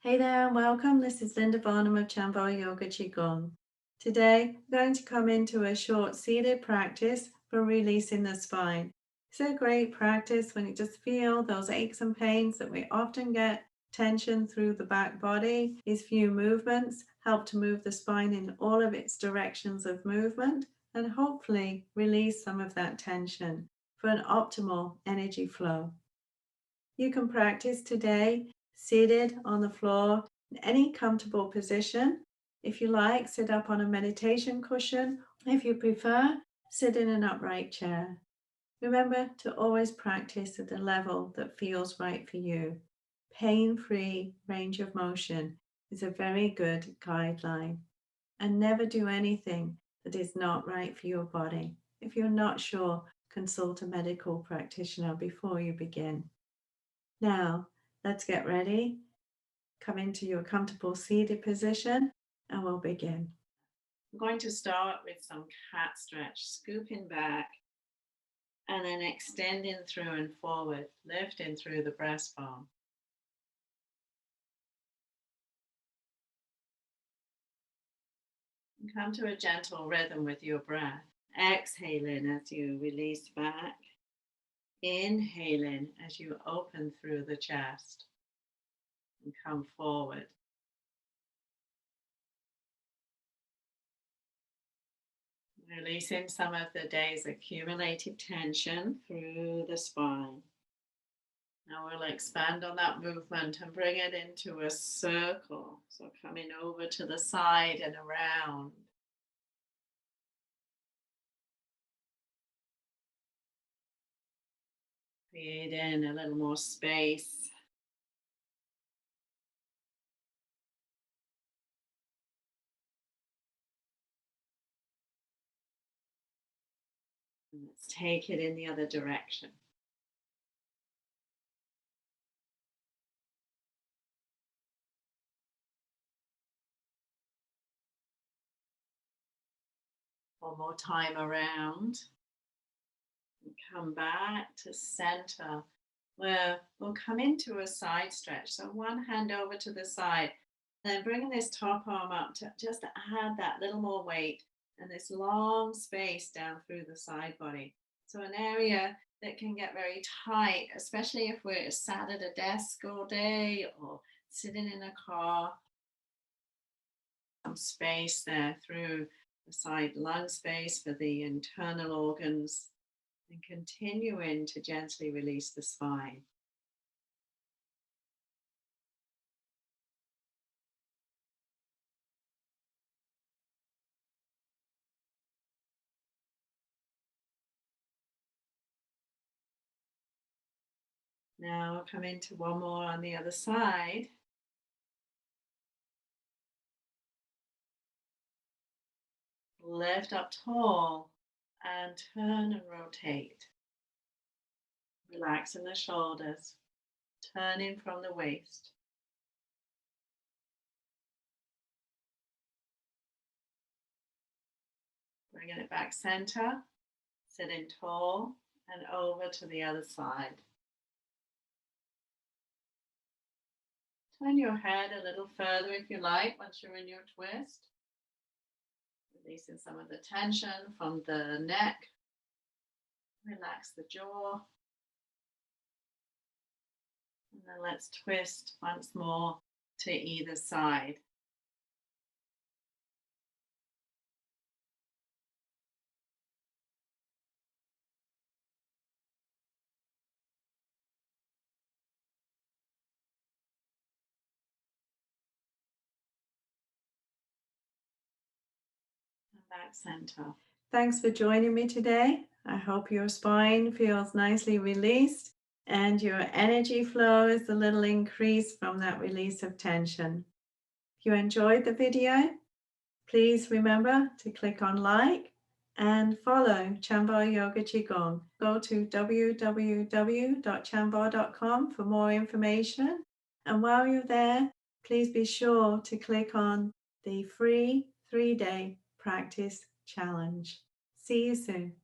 Hey there and welcome. This is Linda Varnam of Chanvar Yoga Qigong. Today, I'm going to come into a short seated practice for releasing the spine. It's a great practice when you just feel those aches and pains that we often get, tension through the back body. These few movements help to move the spine in all of its directions of movement and hopefully release some of that tension for an optimal energy flow. You can practice today seated on the floor in any comfortable position. If you like, sit up on a meditation cushion. If you prefer, sit in an upright chair. Remember to always practice at a level that feels right for you. Pain-free range of motion is a very good guideline. And never do anything that is not right for your body. If you're not sure, consult a medical practitioner before you begin. Now, let's get ready. Come into your comfortable seated position and we'll begin. I'm going to start with some cat stretch, scooping back and then extending through and forward, lifting through the breastbone. And come to a gentle rhythm with your breath. Exhaling as you release back. Inhaling as you open through the chest and come forward. Releasing some of the day's accumulated tension through the spine. Now we'll expand on that movement and bring it into a circle. So coming over to the side and around. Creating a little more space. And let's take it in the other direction. One more time around. And come back to center where we'll come into a side stretch. So one hand over to the side, then bringing this top arm up to just add that little more weight and this long space down through the side body. So an area that can get very tight, especially if we're sat at a desk all day or sitting in a car. Some space there through the side lung space for the internal organs and continuing to gently release the spine. Now we'll come into one more on the other side. Lift up tall and turn and rotate. Relaxing the shoulders, turning from the waist. Bringing it back center, sitting tall and over to the other side. Turn your head a little further if you like once you're in your twist. Releasing some of the tension from the neck. Relax the jaw. And then let's twist once more to either side. And back center. Thanks for joining me today. I hope your spine feels nicely released and your energy flow is a little increased from that release of tension. If you enjoyed the video, please remember to click on like and follow Chanvar Yoga Qigong. Go to www.chanvar.com for more information. And while you're there, please be sure to click on the free 3-day practice challenge. See you soon.